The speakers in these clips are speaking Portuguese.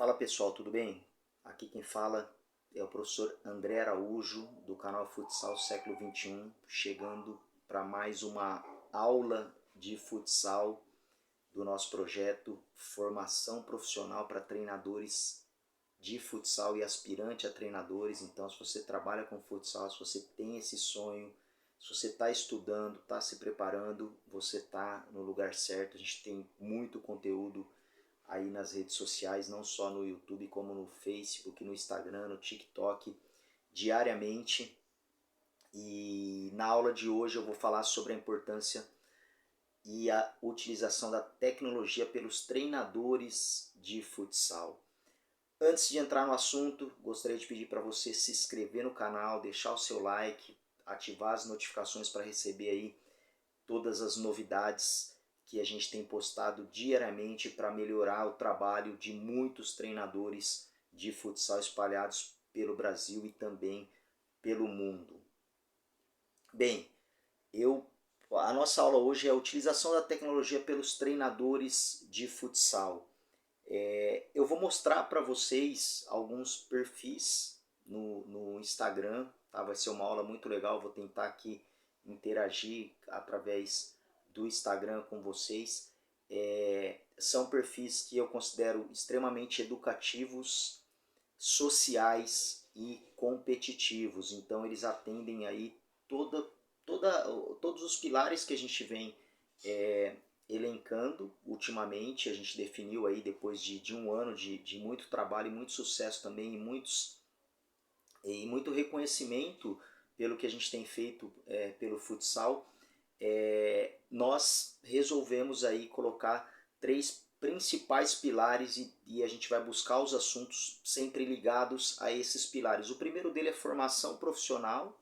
Fala pessoal, tudo bem? Aqui quem fala é o professor André Araújo, do canal Futsal Século XXI, chegando para mais uma aula de futsal do nosso projeto Formação Profissional para Treinadores de Futsal e Aspirante a Treinadores. Então, se você trabalha com futsal, se você tem esse sonho, se você está estudando, está se preparando, você está no lugar certo. A gente tem muito conteúdo aí nas redes sociais, não só no YouTube, como no Facebook, no Instagram, no TikTok, diariamente. E na aula de hoje eu vou falar sobre a importância e a utilização da tecnologia pelos treinadores de futsal. Antes de entrar no assunto, gostaria de pedir para você se inscrever no canal, deixar o seu like, ativar as notificações para receber aí todas as novidades que a gente tem postado diariamente para melhorar o trabalho de muitos treinadores de futsal espalhados pelo Brasil e também pelo mundo. Bem, a nossa aula hoje é a utilização da tecnologia pelos treinadores de futsal. Eu vou mostrar para vocês alguns perfis no Instagram, tá? Vai ser uma aula muito legal, vou tentar aqui interagir através do Instagram com vocês. São perfis que eu considero extremamente educativos, sociais e competitivos. Então eles atendem aí todos os pilares que a gente vem elencando ultimamente. A gente definiu aí depois de um ano de muito trabalho e muito sucesso também e muito reconhecimento pelo que a gente tem feito pelo futsal. Nós resolvemos aí colocar 3 principais pilares e a gente vai buscar os assuntos sempre ligados a esses pilares. O primeiro dele é formação profissional.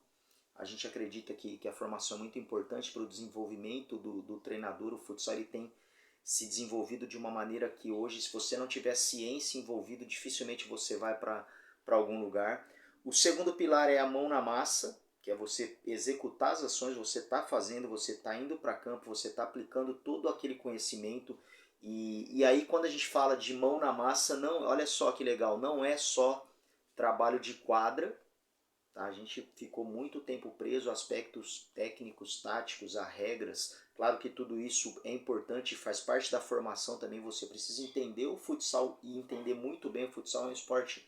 A gente acredita que a formação é muito importante para o desenvolvimento do treinador. O futsal ele tem se desenvolvido de uma maneira que hoje, se você não tiver ciência envolvido, dificilmente você vai para algum lugar. O segundo pilar é a mão na massa, que é você executar as ações, você está fazendo, você está indo para campo, você está aplicando todo aquele conhecimento. E aí quando a gente fala de mão na massa, não, olha só que legal, não é só trabalho de quadra. Tá? A gente ficou muito tempo preso a aspectos técnicos, táticos, a regras. Claro que tudo isso é importante, faz parte da formação também. Você precisa entender o futsal e entender muito bem. O futsal é um esporte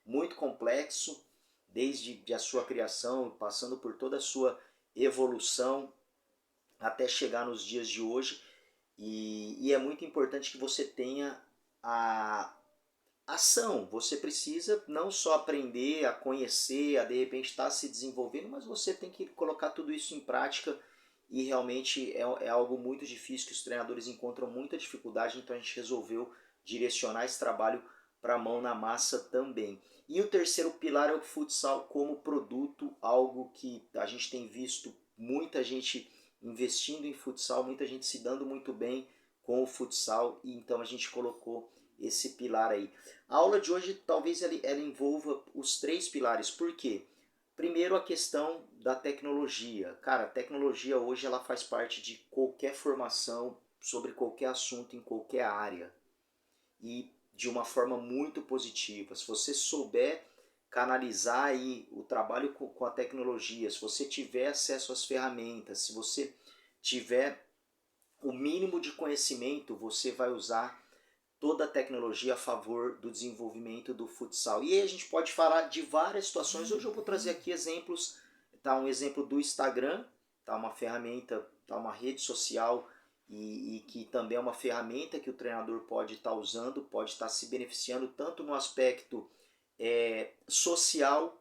muito complexo, desde a sua criação, passando por toda a sua evolução até chegar nos dias de hoje. E é muito importante que você tenha a ação. Você precisa não só aprender a conhecer, a de repente estar se desenvolvendo, mas você tem que colocar tudo isso em prática e realmente é algo muito difícil que os treinadores encontram muita dificuldade, então a gente resolveu direcionar esse trabalho para a mão na massa também. E o terceiro pilar é o futsal como produto, algo que a gente tem visto muita gente investindo em futsal, muita gente se dando muito bem com o futsal, e então a gente colocou esse pilar aí. A aula de hoje talvez ela envolva os 3 pilares. Por quê? Primeiro, a questão da tecnologia. Cara, a tecnologia hoje ela faz parte de qualquer formação sobre qualquer assunto em qualquer área e de uma forma muito positiva. Se você souber canalizar aí o trabalho com a tecnologia, se você tiver acesso às ferramentas, se você tiver o mínimo de conhecimento, você vai usar toda a tecnologia a favor do desenvolvimento do futsal. E aí a gente pode falar de várias situações. Hoje eu vou trazer aqui exemplos, tá? Um exemplo do Instagram, tá? Uma ferramenta, tá? Uma rede social e que também é uma ferramenta que o treinador pode estar usando, pode estar se beneficiando tanto no aspecto social.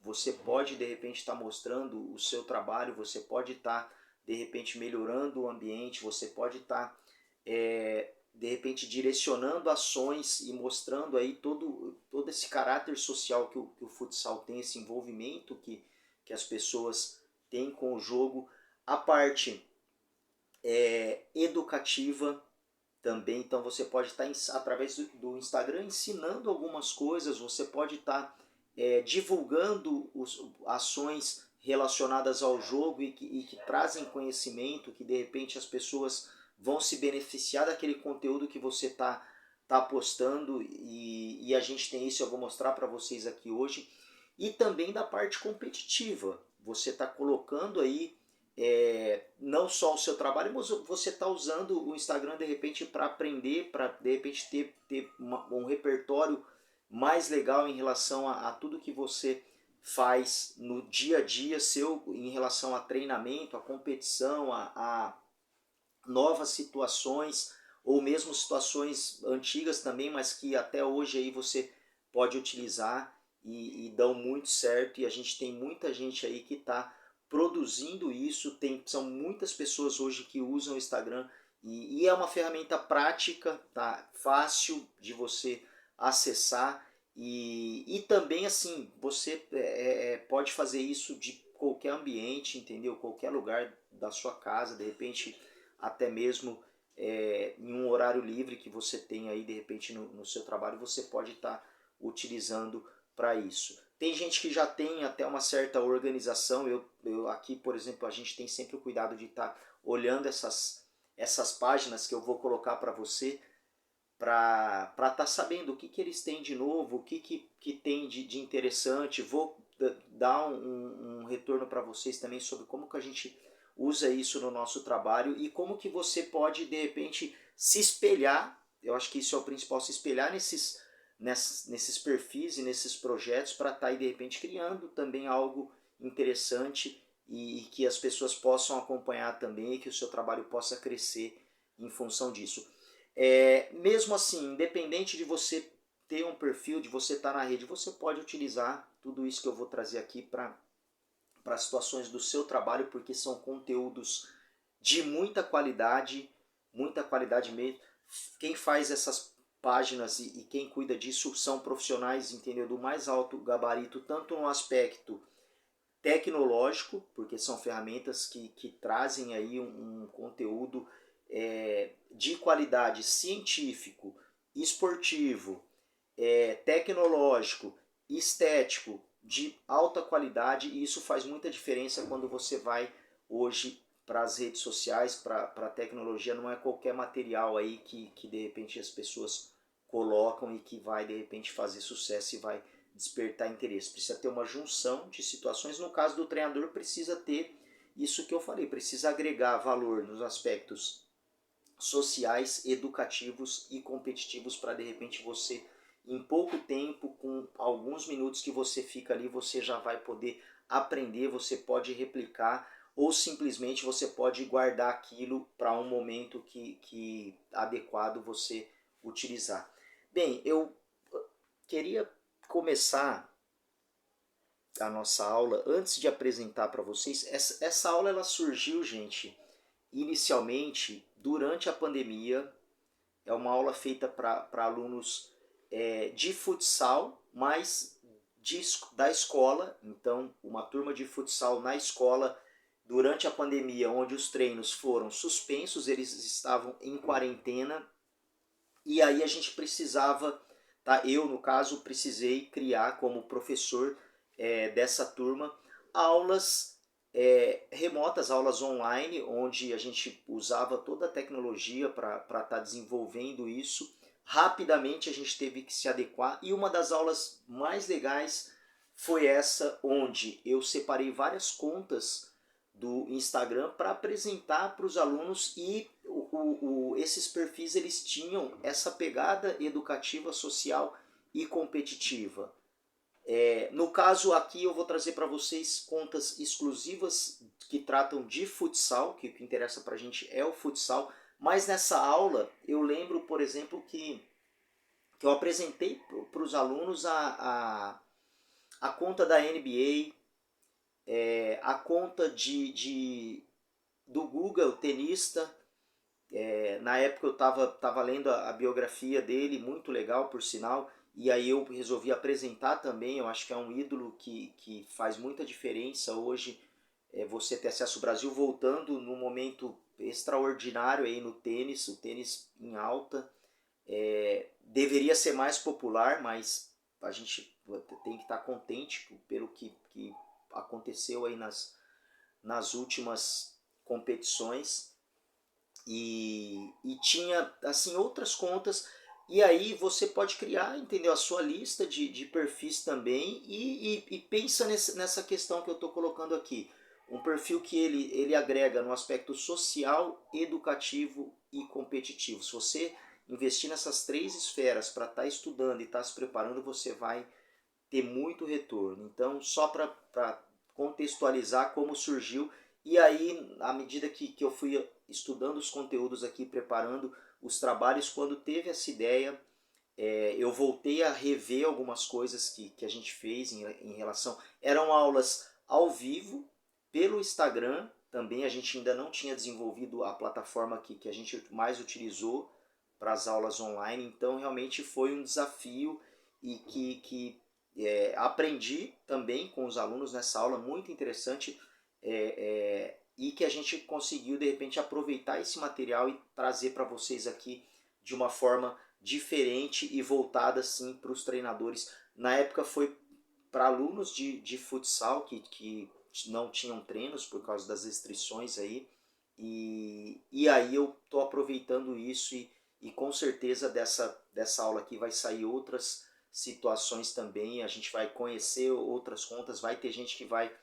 Você pode de repente estar mostrando o seu trabalho, você pode estar de repente melhorando o ambiente, você pode estar de repente direcionando ações e mostrando aí todo esse caráter social que o futsal tem, esse envolvimento que as pessoas têm com o jogo. A parte educativa também, então você pode estar através do Instagram ensinando algumas coisas, você pode estar divulgando ações relacionadas ao jogo e que trazem conhecimento, que de repente as pessoas vão se beneficiar daquele conteúdo que você está tá postando e a gente tem isso, eu vou mostrar para vocês aqui hoje. E também da parte competitiva, você está colocando aí não só o seu trabalho, mas você está usando o Instagram de repente para aprender, para de repente ter um repertório mais legal em relação a tudo que você faz no dia a dia seu, em relação a treinamento, a competição, a novas situações, ou mesmo situações antigas também, mas que até hoje aí você pode utilizar e dão muito certo. E a gente tem muita gente aí que está produzindo isso, são muitas pessoas hoje que usam o Instagram e é uma ferramenta prática, tá? Fácil de você acessar e também assim, você pode fazer isso de qualquer ambiente, entendeu? Qualquer lugar da sua casa, de repente até mesmo em um horário livre que você tem aí de repente no seu trabalho, você pode estar utilizando para isso. Tem gente que já tem até uma certa organização, eu aqui, por exemplo, a gente tem sempre o cuidado de estar olhando essas páginas que eu vou colocar para você, para estar sabendo o que eles têm de novo, o que tem de interessante. Vou dar um retorno para vocês também sobre como que a gente usa isso no nosso trabalho e como que você pode, de repente, se espelhar. Eu acho que isso é o principal, se espelhar nesses perfis e nesses projetos para estar aí, de repente, criando também algo interessante e que as pessoas possam acompanhar também e que o seu trabalho possa crescer em função disso. Mesmo assim, independente de você ter um perfil, de você estar na rede, você pode utilizar tudo isso que eu vou trazer aqui para situações do seu trabalho, porque são conteúdos de muita qualidade mesmo. Quem faz essas páginas e quem cuida disso são profissionais, entendeu, do mais alto gabarito, tanto no aspecto tecnológico, porque são ferramentas que trazem aí um conteúdo de qualidade científico, esportivo, tecnológico, estético, de alta qualidade, e isso faz muita diferença quando você vai hoje para as redes sociais, para a tecnologia. Não é qualquer material aí que de repente as pessoas colocam e que vai de repente fazer sucesso e vai despertar interesse. Precisa ter uma junção de situações. No caso do treinador, precisa ter isso que eu falei, precisa agregar valor nos aspectos sociais, educativos e competitivos para de repente você, em pouco tempo, com alguns minutos que você fica ali, você já vai poder aprender, você pode replicar ou simplesmente você pode guardar aquilo para um momento que adequado você utilizar. Bem, eu queria começar a nossa aula antes de apresentar para vocês. Essa aula ela surgiu, gente, inicialmente durante a pandemia. É uma aula feita para alunos de futsal, mas da escola. Então, uma turma de futsal na escola durante a pandemia, onde os treinos foram suspensos, eles estavam em quarentena. E aí a gente precisava, tá? Eu, no caso, precisei criar como professor dessa turma aulas remotas, aulas online, onde a gente usava toda a tecnologia para estar desenvolvendo isso. Rapidamente a gente teve que se adequar e uma das aulas mais legais foi essa, onde eu separei várias contas do Instagram para apresentar para os alunos e esses perfis eles tinham essa pegada educativa, social e competitiva. No caso aqui eu vou trazer para vocês contas exclusivas que tratam de futsal, que o que interessa para a gente é o futsal, mas nessa aula eu lembro, por exemplo, que eu apresentei para os alunos a conta da NBA, a conta do Google tenista. Na época eu estava lendo a biografia dele, muito legal por sinal, e aí eu resolvi apresentar também. Eu acho que é um ídolo que faz muita diferença hoje, você ter acesso ao Brasil voltando num momento extraordinário aí no tênis, o tênis em alta. Deveria ser mais popular, mas a gente tem que estar contente pelo que aconteceu aí nas últimas competições. E tinha assim outras contas. E aí você pode criar, entendeu, a sua lista de perfis também e pensa nessa questão que eu estou colocando aqui. Um perfil que ele agrega no aspecto social, educativo e competitivo. Se você investir nessas três esferas para estar estudando e estar se preparando, você vai ter muito retorno. Então, só para contextualizar como surgiu, e aí, à medida que eu fui estudando os conteúdos aqui, preparando os trabalhos, quando teve essa ideia, eu voltei a rever algumas coisas que a gente fez em relação. Eram aulas ao vivo, pelo Instagram, também a gente ainda não tinha desenvolvido a plataforma que a gente mais utilizou para as aulas online, então realmente foi um desafio e que aprendi também com os alunos nessa aula, muito interessante, e que a gente conseguiu de repente aproveitar esse material e trazer para vocês aqui de uma forma diferente e voltada assim para os treinadores. Na época foi para alunos de futsal que não tinham treinos por causa das restrições aí. E aí eu estou aproveitando isso e com certeza dessa aula aqui vai sair outras situações também. A gente vai conhecer outras contas, vai ter gente que vai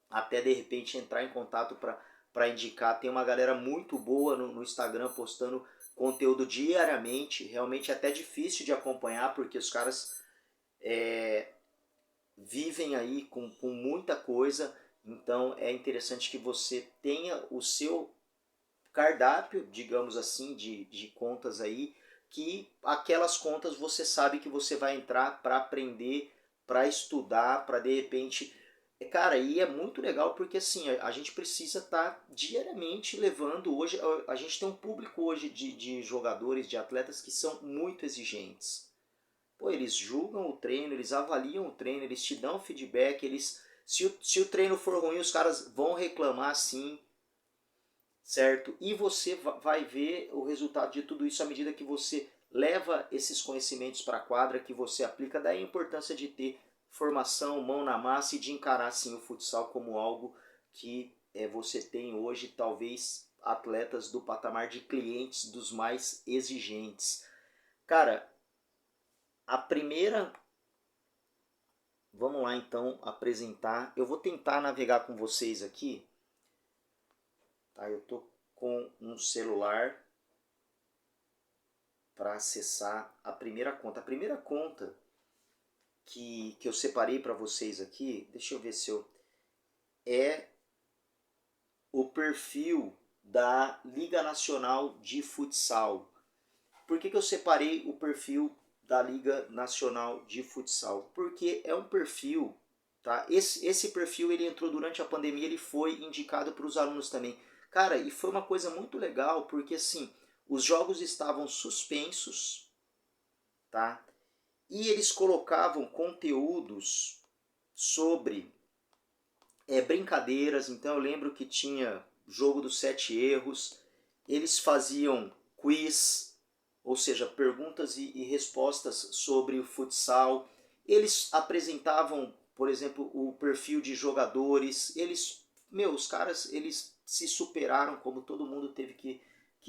até de repente entrar em contato para indicar. Tem uma galera muito boa no Instagram postando conteúdo diariamente, realmente é até difícil de acompanhar porque os caras vivem aí com muita coisa, então é interessante que você tenha o seu cardápio, digamos assim, de contas aí, que aquelas contas você sabe que você vai entrar para aprender, para estudar, para de repente. Cara, e é muito legal porque assim, a gente precisa estar diariamente levando hoje. A gente tem um público hoje de jogadores, de atletas que são muito exigentes. Pô, eles julgam o treino, eles avaliam o treino, eles te dão feedback, se o treino for ruim, os caras vão reclamar sim, certo? E você vai ver o resultado de tudo isso à medida que você leva esses conhecimentos para a quadra, que você aplica. Daí a importância de ter formação, mão na massa e de encarar sim o futsal como algo que você tem hoje, talvez atletas do patamar de clientes dos mais exigentes. Cara, a primeira. Vamos lá então apresentar. Eu vou tentar navegar com vocês aqui. Tá? Eu tô com um celular para acessar a primeira conta. A primeira conta que eu separei para vocês aqui, deixa eu ver se eu. É o perfil da Liga Nacional de Futsal. Por que eu separei o perfil da Liga Nacional de Futsal? Porque é um perfil, tá? Esse perfil ele entrou durante a pandemia, ele foi indicado para os alunos também. Cara, e foi uma coisa muito legal, porque assim, os jogos estavam suspensos, tá? E eles colocavam conteúdos sobre brincadeiras. Então eu lembro que tinha jogo dos 7 erros, eles faziam quiz, ou seja, perguntas e respostas sobre o futsal. Eles apresentavam, por exemplo, o perfil de jogadores. Os caras, eles se superaram, como todo mundo teve que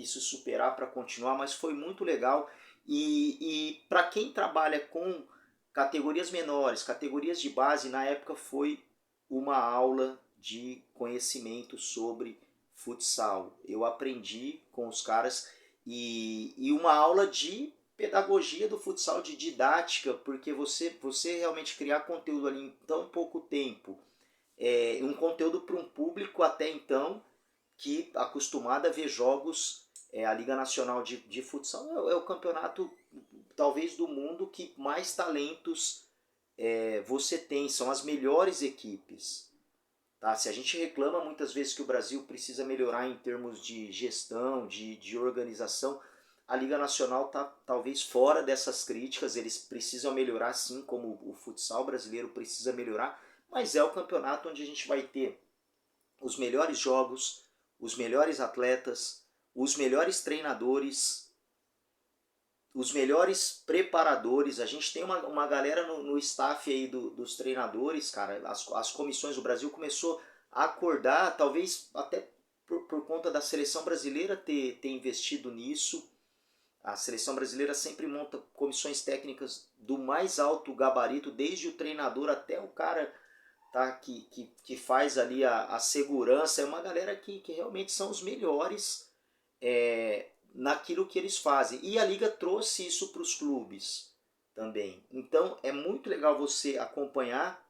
se superar para continuar, mas foi muito legal. E para quem trabalha com categorias menores, categorias de base, na época foi uma aula de conhecimento sobre futsal. Eu aprendi com os caras e uma aula de pedagogia do futsal, de didática, porque você realmente criar conteúdo ali em tão pouco tempo, um conteúdo para um público até então que acostumado a ver jogos, a Liga Nacional de Futsal é o campeonato talvez do mundo que mais talentos você tem, são as melhores equipes. Tá? Se a gente reclama muitas vezes que o Brasil precisa melhorar em termos de gestão, de organização, a Liga Nacional está talvez fora dessas críticas. Eles precisam melhorar sim, como o futsal brasileiro precisa melhorar, mas é o campeonato onde a gente vai ter os melhores jogos, os melhores atletas, os melhores treinadores, os melhores preparadores. A gente tem uma galera no staff aí dos treinadores, cara. As comissões do Brasil começou a acordar, talvez até por conta da seleção brasileira ter investido nisso. A seleção brasileira sempre monta comissões técnicas do mais alto gabarito, desde o treinador até o cara, tá, que faz ali a segurança. É uma galera que realmente são os melhores naquilo que eles fazem. E a Liga trouxe isso para os clubes também. Então é muito legal você acompanhar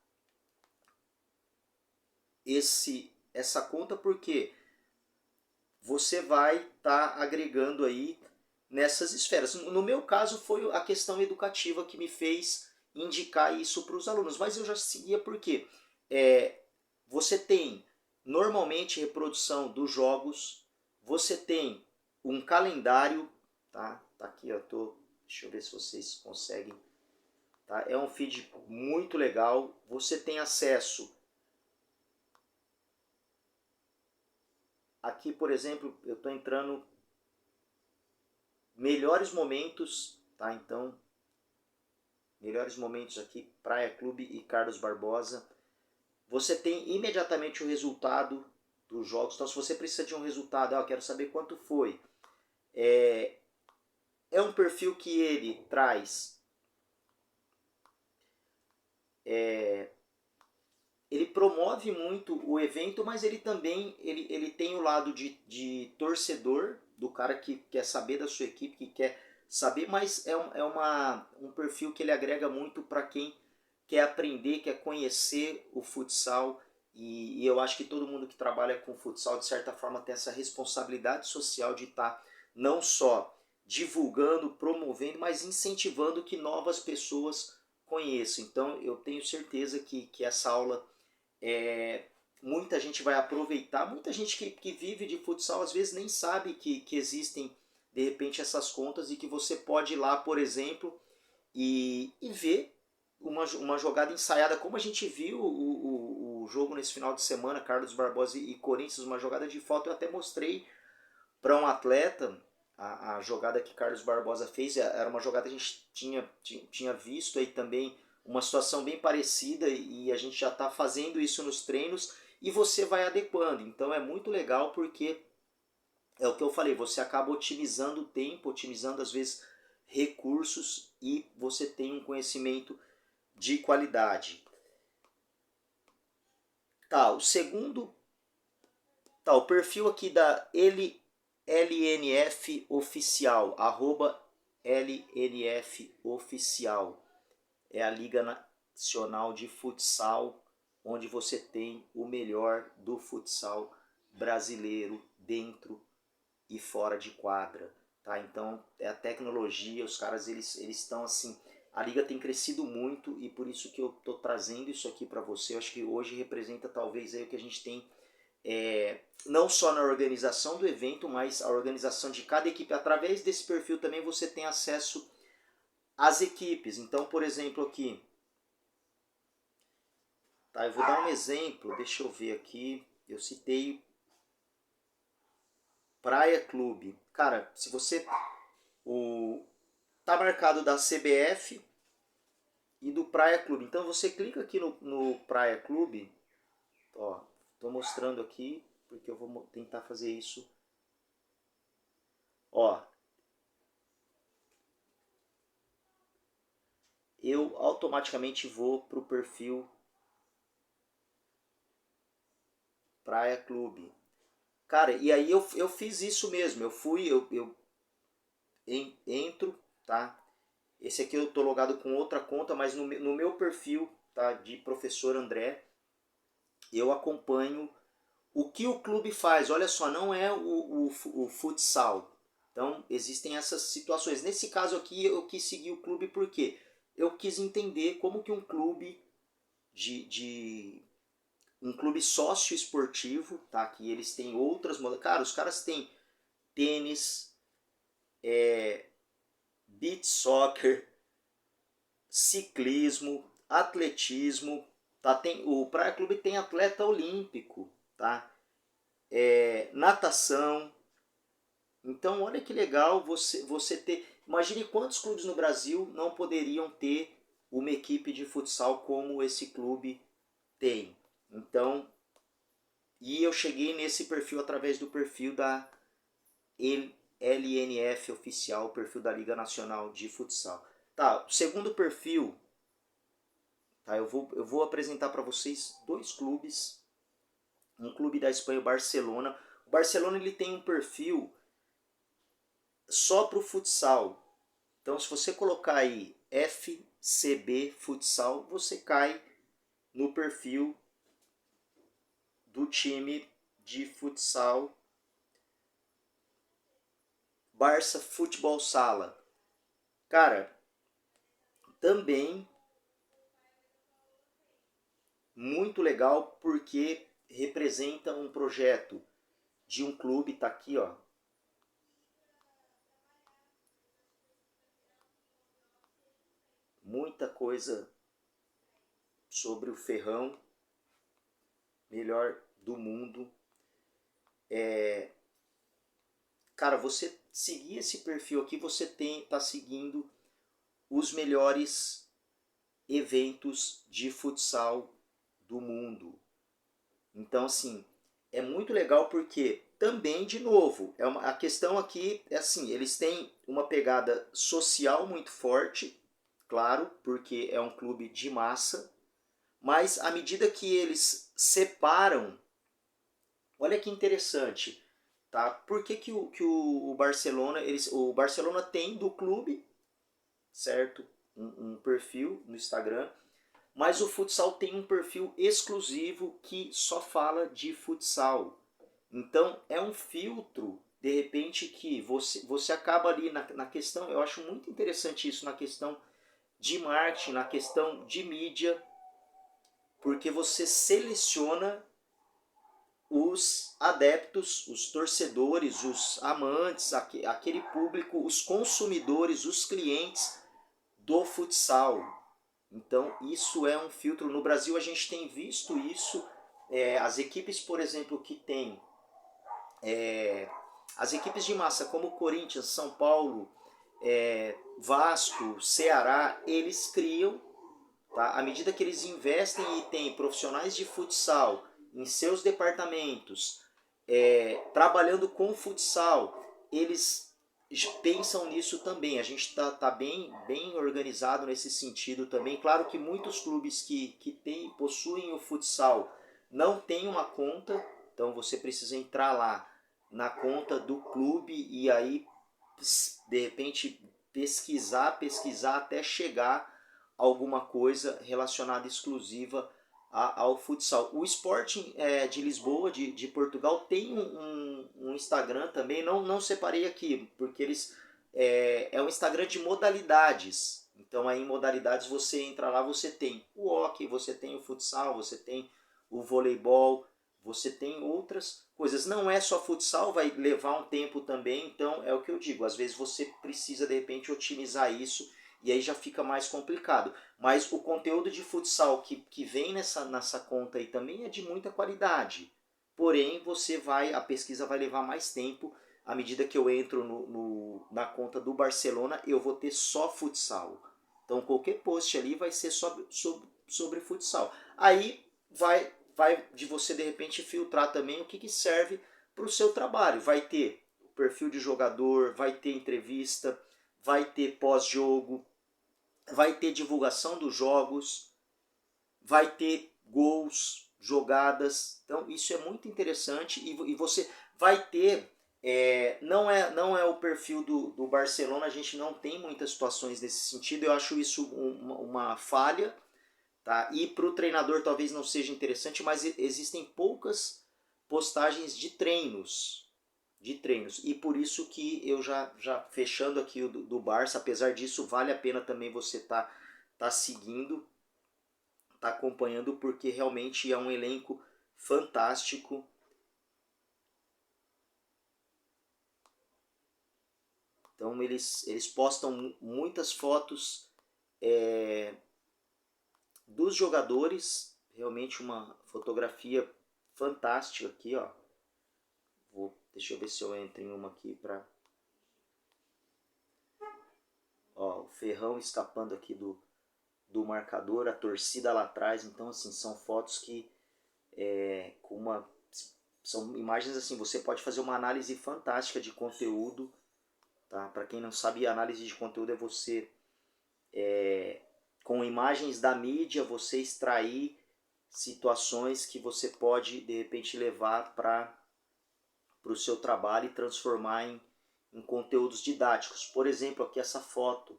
essa conta, porque você vai estar agregando aí nessas esferas. No meu caso foi a questão educativa que me fez indicar isso para os alunos, mas eu já seguia porque você tem normalmente reprodução dos jogos, você tem um calendário, tá? Tá aqui, ó, deixa eu ver se vocês conseguem, tá? É um feed muito legal. Você tem acesso aqui, por exemplo, eu estou entrando melhores momentos, tá? Então, melhores momentos aqui, Praia Clube e Carlos Barbosa. Você tem imediatamente o resultado dos jogos. Então, se você precisa de um resultado, eu quero saber quanto foi. É um perfil que ele traz. Ele promove muito o evento, mas ele também ele tem o lado de torcedor, do cara que quer saber da sua equipe, que quer saber, mas um perfil que ele agrega muito para quem quer aprender, quer conhecer o futsal. E eu acho que todo mundo que trabalha com futsal, de certa forma, tem essa responsabilidade social de estar não só divulgando, promovendo, mas incentivando que novas pessoas conheçam. Então eu tenho certeza que essa aula muita gente vai aproveitar. Muita gente que vive de futsal às vezes nem sabe que existem de repente essas contas, e que você pode ir lá, por exemplo, e ver uma jogada ensaiada, como a gente viu o jogo nesse final de semana, Carlos Barbosa e Corinthians, uma jogada de falta. Eu até mostrei para um atleta a jogada que Carlos Barbosa fez. Era uma jogada que a gente tinha visto aí também, uma situação bem parecida, e a gente já está fazendo isso nos treinos, e você vai adequando. Então é muito legal, porque é o que eu falei, você acaba otimizando o tempo, otimizando às vezes recursos, e você tem um conhecimento de qualidade. Tá, o segundo, tá, o perfil aqui da LNF Oficial, arroba LNF Oficial. É a Liga Nacional de Futsal, onde você tem o melhor do futsal brasileiro dentro e fora de quadra, tá? Então é a tecnologia, os caras eles estão assim, a liga tem crescido muito, e por isso que eu tô trazendo isso aqui para você. Eu acho que hoje representa talvez aí o que a gente tem, não só na organização do evento, mas a organização de cada equipe. Através desse perfil também você tem acesso às equipes. Então, por exemplo, aqui, tá, eu vou dar um exemplo, deixa eu ver aqui, eu citei Praia Clube. Cara, se você tá marcado da CBF e do Praia Clube. Então você clica aqui no Praia Clube, ó, tô mostrando aqui porque eu vou tentar fazer isso. Ó, eu automaticamente vou pro perfil Praia Clube. Cara, e aí eu fiz isso mesmo. Eu entro, tá? Esse aqui eu tô logado com outra conta, mas no meu perfil, tá, de professor André, eu acompanho o que o clube faz. Olha só, não é o futsal. Então existem essas situações. Nesse caso aqui eu quis seguir o clube porque eu quis entender como que um clube um clube sócio esportivo, tá? Que eles têm outras modalidades. Cara, os caras têm tênis, beach soccer, ciclismo, atletismo, tá? O Praia Clube tem atleta olímpico, tá? Natação. Então, olha que legal você ter. Imagine quantos clubes no Brasil não poderiam ter uma equipe de futsal como esse clube tem. Então, e eu cheguei nesse perfil através do perfil da LNF Oficial, o perfil da Liga Nacional de Futsal. Tá, o segundo perfil, tá, eu vou apresentar para vocês dois clubes. Um clube da Espanha, o Barcelona. O Barcelona ele tem um perfil só para o futsal. Então, se você colocar aí FCB Futsal, você cai no perfil do time de futsal Barça Futebol Sala. Cara, também muito legal porque representa um projeto de um clube, tá aqui, ó. Muita coisa sobre o Ferrão, melhor do mundo. Cara, você seguir esse perfil aqui, você tá seguindo os melhores eventos de futsal do mundo. Então, assim, é muito legal porque também, de novo, a questão aqui é assim, eles têm uma pegada social muito forte, claro, porque é um clube de massa, mas à medida que eles separam, olha que interessante, tá? Por que o Barcelona, o Barcelona tem do clube, certo? Um perfil no Instagram, mas o futsal tem um perfil exclusivo que só fala de futsal. Então é um filtro, de repente, que você acaba ali na questão, eu acho muito interessante isso, na questão de marketing, na questão de mídia, porque você seleciona os adeptos, os torcedores, os amantes, aquele público, os consumidores, os clientes do futsal. Então isso é um filtro. No Brasil a gente tem visto isso. As equipes, por exemplo, que tem as equipes de massa como Corinthians, São Paulo, Vasco, Ceará, eles criam, tá? À medida que eles investem e têm profissionais de futsal em seus departamentos, trabalhando com futsal, eles pensam nisso também. A gente tá bem organizado nesse sentido também. Claro que muitos clubes que possuem o futsal não têm uma conta, então você precisa entrar lá na conta do clube e aí de repente pesquisar até chegar a alguma coisa relacionada exclusiva ao futsal. O Sporting de Lisboa, de Portugal, tem um Instagram também, não separei aqui, porque eles é um Instagram de modalidades. Então aí em modalidades você entra lá, você tem o hockey, você tem o futsal, você tem o voleibol, você tem outras coisas. Não é só futsal, vai levar um tempo também, então é o que eu digo, às vezes você precisa de repente otimizar isso e aí já fica mais complicado. Mas o conteúdo de futsal que vem nessa conta aí também é de muita qualidade. Porém, a pesquisa vai levar mais tempo. À medida que eu entro na conta do Barcelona, eu vou ter só futsal. Então qualquer post ali vai ser sobre futsal. Aí vai de você de repente filtrar também o que serve para o seu trabalho. Vai ter o perfil de jogador, vai ter entrevista, vai ter pós-jogo, vai ter divulgação dos jogos, vai ter gols, jogadas. Então isso é muito interessante e você vai ter. Não é o perfil do Barcelona, a gente não tem muitas situações nesse sentido, eu acho isso uma falha. Tá? E para o treinador talvez não seja interessante, mas existem poucas postagens de treinos. E por isso que eu já fechando aqui o do Barça, apesar disso, vale a pena também você tá seguindo, tá acompanhando, porque realmente é um elenco fantástico. Então eles postam muitas fotos dos jogadores, realmente uma fotografia fantástica aqui, ó. Deixa eu ver se eu entro em uma aqui para. Ó, o Ferrão escapando aqui do marcador, a torcida lá atrás. Então, assim, são fotos que com uma. São imagens assim, você pode fazer uma análise fantástica de conteúdo Tá? Para quem não sabe, análise de conteúdo é você, com imagens da mídia, você extrair situações que você pode, de repente, levar para o seu trabalho e transformar em conteúdos didáticos. Por exemplo, aqui essa foto,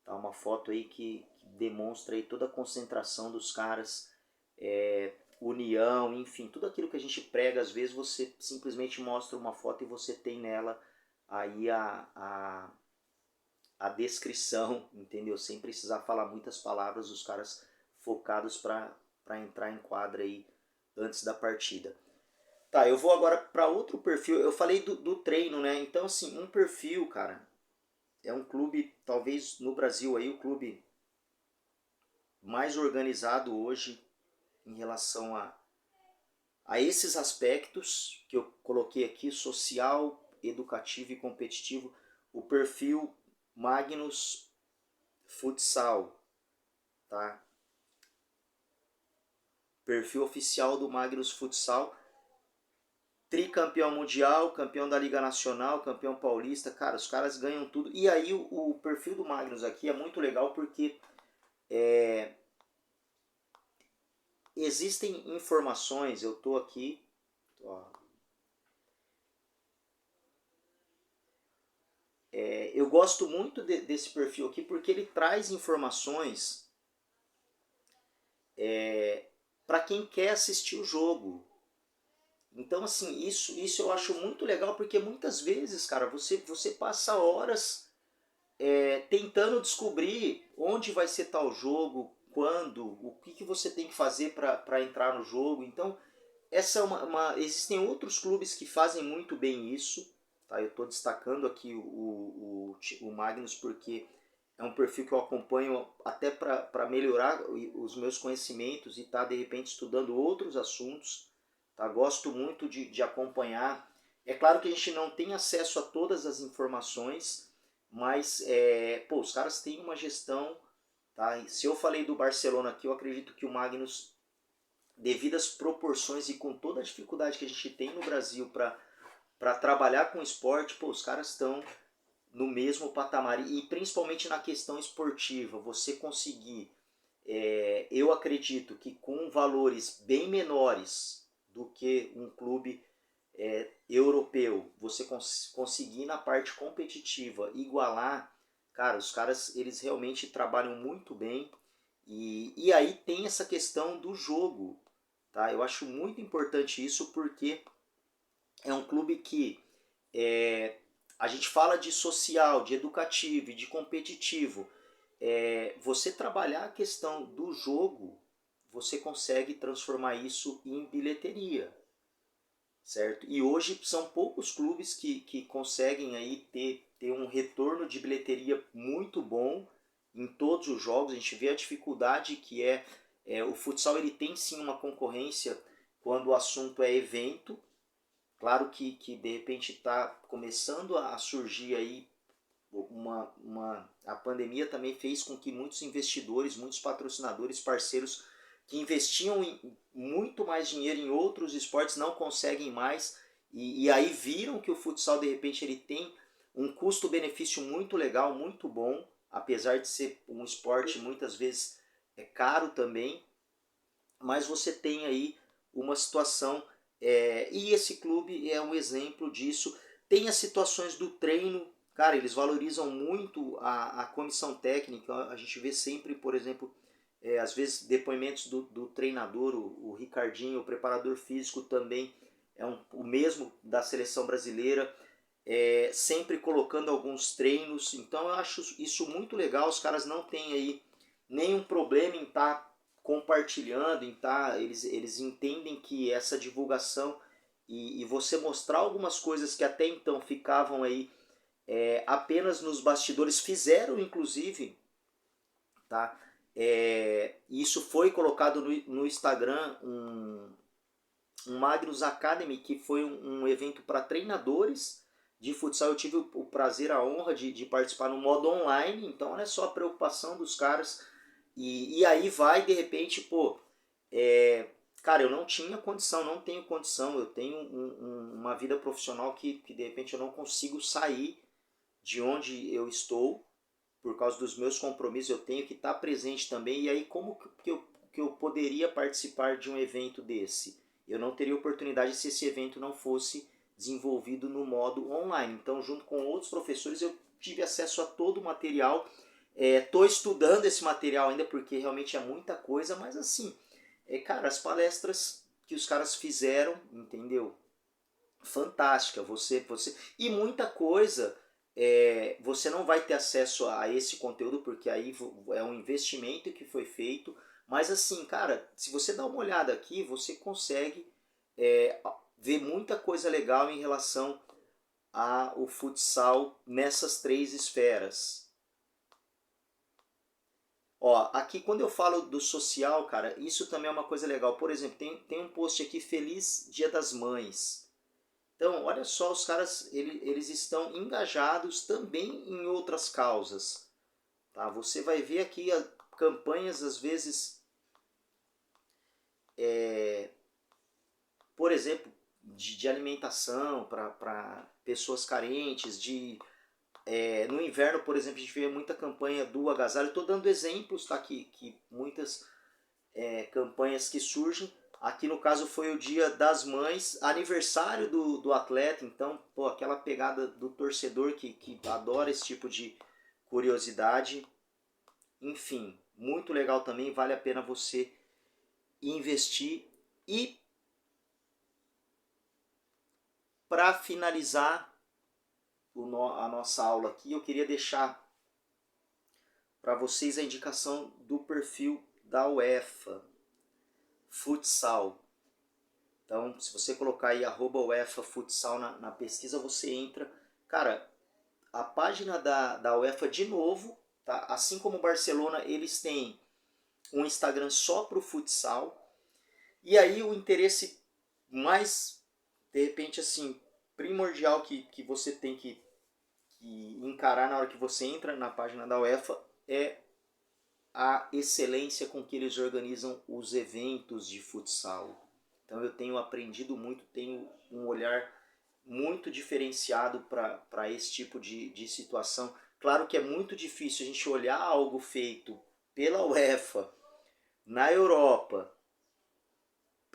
tá? Uma foto aí que demonstra aí toda a concentração dos caras, união, enfim, tudo aquilo que a gente prega, às vezes você simplesmente mostra uma foto e você tem nela aí a descrição, entendeu? Sem precisar falar muitas palavras, os caras focados para entrar em quadra aí antes da partida. Tá, eu vou agora para outro perfil. Eu falei do treino, né? Então, assim, um perfil, cara, é um clube, talvez no Brasil aí, o clube mais organizado hoje em relação a esses aspectos que eu coloquei aqui, social, educativo e competitivo, o perfil Magnus Futsal, tá? Perfil oficial do Magnus Futsal, tricampeão mundial, campeão da Liga Nacional, campeão paulista, cara, os caras ganham tudo. E aí o perfil do Magnus aqui é muito legal porque existem informações, eu tô aqui, ó, eu gosto muito desse perfil aqui porque ele traz informações para quem quer assistir o jogo. Então, assim, isso eu acho muito legal porque muitas vezes, cara, você passa horas tentando descobrir onde vai ser tal jogo, quando, o que você tem que fazer para entrar no jogo. Então, essa é existem outros clubes que fazem muito bem isso. Tá? Eu estou destacando aqui o Magnus porque é um perfil que eu acompanho até para melhorar os meus conhecimentos e estar, de repente, estudando outros assuntos. Tá? Gosto muito de acompanhar. É claro que a gente não tem acesso a todas as informações, mas pô, os caras têm uma gestão. Tá? E se eu falei do Barcelona aqui, eu acredito que o Magnus, devido às proporções e com toda a dificuldade que a gente tem no Brasil para trabalhar com esporte, pô, os caras estão no mesmo patamar. E principalmente na questão esportiva, você conseguir, eu acredito que com valores bem menores do que um clube europeu, você conseguir na parte competitiva igualar, cara, os caras eles realmente trabalham muito bem. E aí tem essa questão do jogo, tá? Eu acho muito importante isso porque é um clube que a gente fala de social, de educativo e de competitivo. Você trabalhar a questão do jogo, você consegue transformar isso em bilheteria, certo? E hoje são poucos clubes que conseguem aí ter um retorno de bilheteria muito bom em todos os jogos. A gente vê a dificuldade que o futsal. Ele tem sim uma concorrência quando o assunto é evento. Claro que de repente está começando a surgir aí a pandemia também fez com que muitos investidores, muitos patrocinadores, parceiros que investiam muito mais dinheiro em outros esportes não conseguem mais e aí viram que o futsal de repente ele tem um custo-benefício muito legal, muito bom, apesar de ser um esporte muitas vezes caro também, mas você tem aí uma situação e esse clube é um exemplo disso. Tem as situações do treino, cara, eles valorizam muito a comissão técnica. A gente vê sempre, por exemplo, às vezes depoimentos do treinador, o Ricardinho, o preparador físico também é o mesmo da seleção brasileira, sempre colocando alguns treinos. Então eu acho isso muito legal. Os caras não têm aí nenhum problema em estar compartilhando, em eles entendem que essa divulgação e você mostrar algumas coisas que até então ficavam aí apenas nos bastidores, fizeram inclusive, tá? Isso foi colocado no Instagram, um Magnus Academy, que foi um evento para treinadores de futsal. Eu tive o prazer, a honra de participar no modo online, então olha só a preocupação dos caras. E aí vai, de repente, pô, cara, eu não tinha condição, não tenho condição, eu tenho uma vida profissional que de repente eu não consigo sair de onde eu estou, por causa dos meus compromissos, eu tenho que estar presente também. E aí, como que eu poderia participar de um evento desse? Eu não teria oportunidade se esse evento não fosse desenvolvido no modo online. Então, junto com outros professores, eu tive acesso a todo o material. Estou estudando esse material ainda porque realmente é muita coisa, mas assim, cara, as palestras que os caras fizeram, entendeu? Fantástica, você e muita coisa. Você não vai ter acesso a esse conteúdo porque aí é um investimento que foi feito, mas assim, cara, se você dá uma olhada aqui, você consegue ver muita coisa legal em relação ao futsal nessas três esferas. Ó, aqui quando eu falo do social, cara, isso também é uma coisa legal. Por exemplo, tem um post aqui, Feliz Dia das Mães. Então, olha só, os caras, eles estão engajados também em outras causas. Tá? Você vai ver aqui campanhas, às vezes, por exemplo, de alimentação para pessoas carentes, no inverno, por exemplo, a gente vê muita campanha do agasalho. Estou dando exemplos, tá? Que muitas campanhas que surgem. Aqui no caso foi o Dia das Mães, aniversário do atleta, então pô, aquela pegada do torcedor que adora esse tipo de curiosidade. Enfim, muito legal também, vale a pena você investir. E para finalizar a nossa aula aqui, eu queria deixar para vocês a indicação do perfil da UEFA Futsal. Então, se você colocar aí @UEFA Futsal na pesquisa, você entra. Cara, a página da UEFA, de novo, tá? Assim como o Barcelona, eles têm um Instagram só para o futsal. E aí o interesse mais, de repente, assim, primordial que você tem que encarar na hora que você entra na página da UEFA é a excelência com que eles organizam os eventos de futsal. Então eu tenho aprendido muito, tenho um olhar muito diferenciado para esse tipo de situação. Claro que é muito difícil a gente olhar algo feito pela UEFA na Europa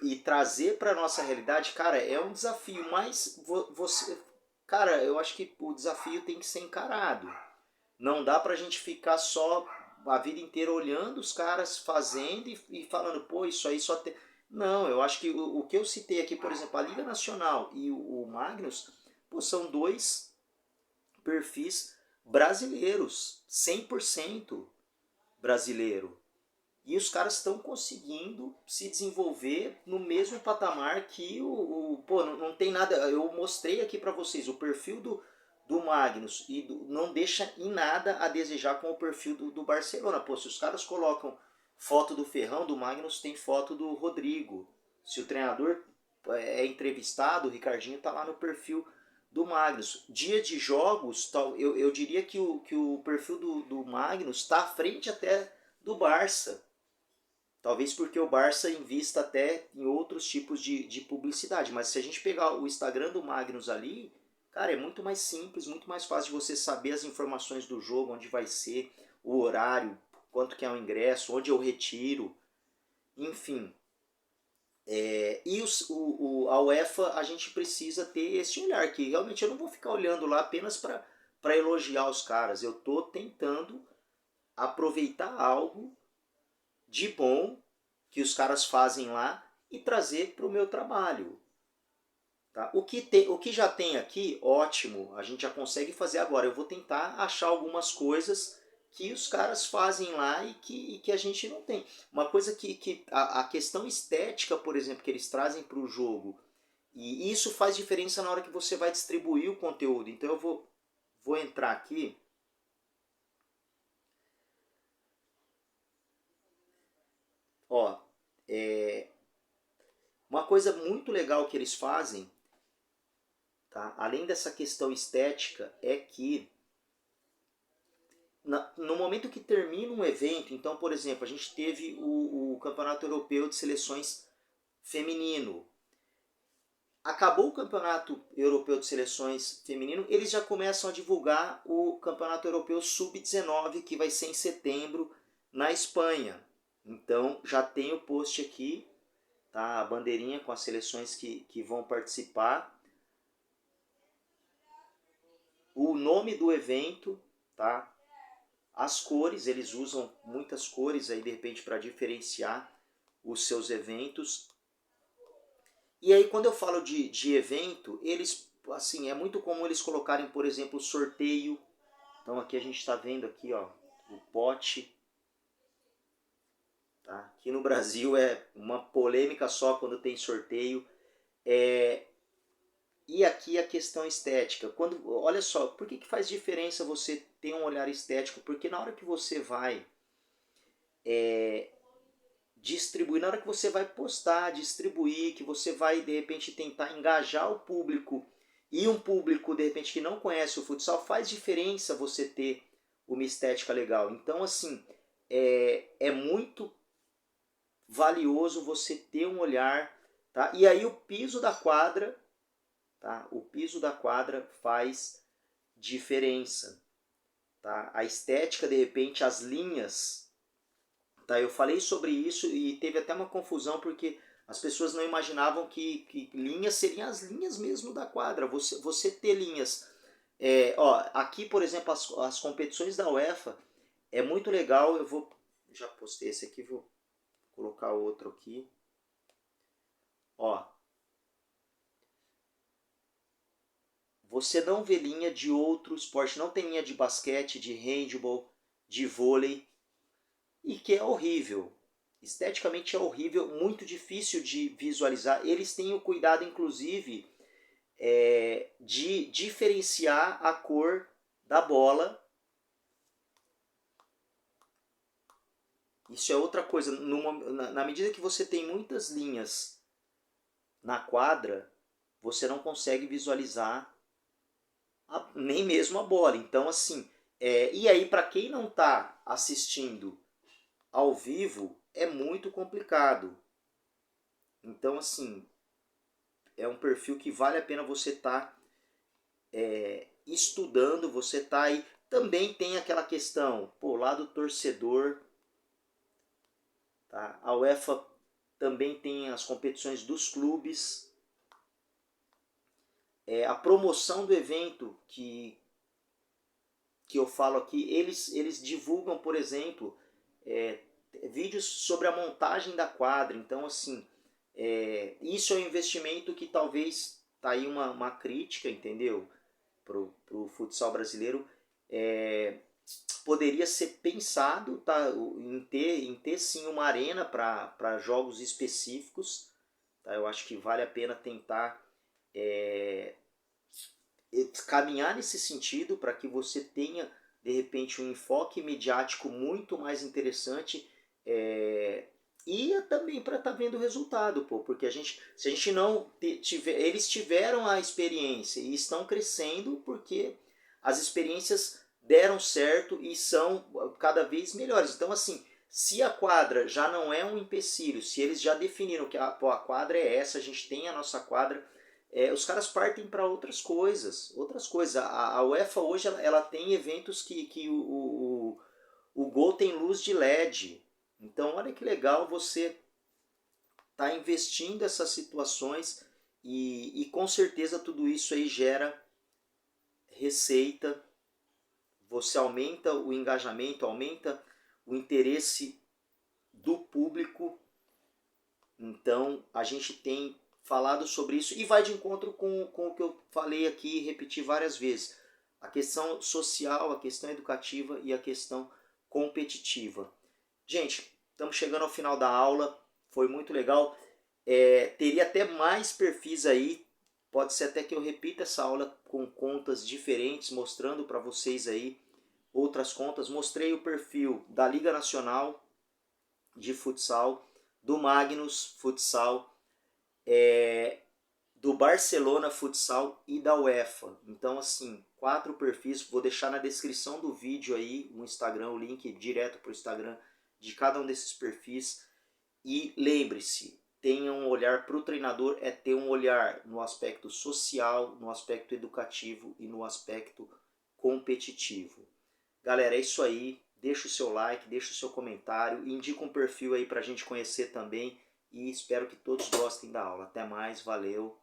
e trazer para a nossa realidade, cara, é um desafio, mas você, cara, eu acho que o desafio tem que ser encarado. Não dá pra gente ficar só a vida inteira olhando os caras fazendo e falando, pô, isso aí só tem. Não, eu acho que o que eu citei aqui, por exemplo, a Liga Nacional e o Magnus, pô, são dois perfis brasileiros, 100% brasileiro. E os caras estão conseguindo se desenvolver no mesmo patamar que pô, não tem nada. Eu mostrei aqui para vocês o perfil do Magnus e não deixa em nada a desejar com o perfil do Barcelona. Pô, se os caras colocam foto do Ferrão, do Magnus tem foto do Rodrigo. Se o treinador é entrevistado, o Ricardinho tá lá no perfil do Magnus. Dia de jogos, eu diria que o perfil do Magnus está à frente até do Barça. Talvez porque o Barça invista até em outros tipos de publicidade. Mas se a gente pegar o Instagram do Magnus ali, cara, é muito mais simples, muito mais fácil de você saber as informações do jogo, onde vai ser, o horário, quanto que é o ingresso, onde eu retiro, enfim. E a UEFA, a gente precisa ter esse olhar, que realmente eu não vou ficar olhando lá apenas para elogiar os caras. Eu estou tentando aproveitar algo de bom que os caras fazem lá e trazer para o meu trabalho. Tá? O que já tem aqui, ótimo, a gente já consegue fazer agora. Eu vou tentar achar algumas coisas que os caras fazem lá e que a gente não tem. Uma coisa que a questão estética, por exemplo, que eles trazem para o jogo, e isso faz diferença na hora que você vai distribuir o conteúdo. Então eu vou entrar aqui. Ó, uma coisa muito legal que eles fazem, tá? Além dessa questão estética, é que no momento que termina um evento, então, por exemplo, a gente teve o Campeonato Europeu de Seleções Feminino. Acabou o Campeonato Europeu de Seleções Feminino, eles já começam a divulgar o Campeonato Europeu Sub-19, que vai ser em setembro na Espanha. Então já tem o post aqui, tá? A bandeirinha com as seleções que vão participar. O nome do evento, tá? As cores, eles usam muitas cores aí de repente para diferenciar os seus eventos. E aí quando eu falo de evento, eles, assim, é muito comum eles colocarem, por exemplo, sorteio. Então aqui a gente está vendo aqui, ó, o pote. Tá? Aqui no Brasil é uma polêmica só quando tem sorteio. E aqui a questão estética. Olha só, por que faz diferença você ter um olhar estético? Porque na hora que você vai distribuir, na hora que você vai postar, distribuir, que você vai de repente tentar engajar o público e um público de repente que não conhece o futsal, faz diferença você ter uma estética legal. Então assim, é muito valioso você ter um olhar, tá? E aí o piso da quadra, tá? O piso da quadra faz diferença, tá? A estética, de repente, as linhas, tá? Eu falei sobre isso e teve até uma confusão porque as pessoas não imaginavam que linhas seriam as linhas mesmo da quadra. Você ter linhas, aqui por exemplo as competições da UEFA é muito legal. Já postei esse aqui, vou colocar outro aqui. Ó, você não vê linha de outro esporte, não tem linha de basquete, de handball, de vôlei, e que é horrível. Esteticamente é horrível, muito difícil de visualizar. Eles têm o cuidado, inclusive, de diferenciar a cor da bola. Isso é outra coisa. Na medida que você tem muitas linhas na quadra, você não consegue visualizar nem mesmo a bola. Então, assim, e aí para quem não está assistindo ao vivo, é muito complicado. Então, assim, é um perfil que vale a pena você estar estudando, você está aí. Também tem aquela questão, pô, lá do torcedor, tá? A UEFA também tem as competições dos clubes. A promoção do evento que eu falo aqui, eles divulgam, por exemplo, vídeos sobre a montagem da quadra. Então, assim, isso é um investimento que talvez tá aí uma crítica, entendeu? Pro futsal brasileiro. Poderia ser pensado, tá, em ter sim uma arena para jogos específicos. Tá? Eu acho que vale a pena tentar caminhar nesse sentido para que você tenha de repente um enfoque midiático muito mais interessante, e também para estar vendo o resultado, pô, porque se a gente não tiver, eles tiveram a experiência e estão crescendo porque as experiências deram certo e são cada vez melhores. Então assim, se a quadra já não é um empecilho, se eles já definiram que a quadra é essa, a gente tem a nossa quadra, os caras partem para outras coisas. A UEFA hoje ela tem eventos que o gol tem luz de LED. Então olha que legal você tá investindo essas situações e com certeza tudo isso aí gera receita. Você aumenta o engajamento, aumenta o interesse do público. Então a gente tem falado sobre isso e vai de encontro com o que eu falei aqui e repeti várias vezes. A questão social, a questão educativa e a questão competitiva. Gente, estamos chegando ao final da aula, foi muito legal. Teria até mais perfis aí, pode ser até que eu repita essa aula com contas diferentes, mostrando para vocês aí outras contas. Mostrei o perfil da Liga Nacional de Futsal, do Magnus Futsal, do Barcelona Futsal e da UEFA. Então, assim, 4 perfis. Vou deixar na descrição do vídeo aí o Instagram, o link direto para o Instagram de cada um desses perfis. E lembre-se, tenha um olhar para o treinador, é ter um olhar no aspecto social, no aspecto educativo e no aspecto competitivo. Galera, é isso aí. Deixa o seu like, deixa o seu comentário, indica um perfil aí para a gente conhecer também e espero que todos gostem da aula. Até mais, valeu!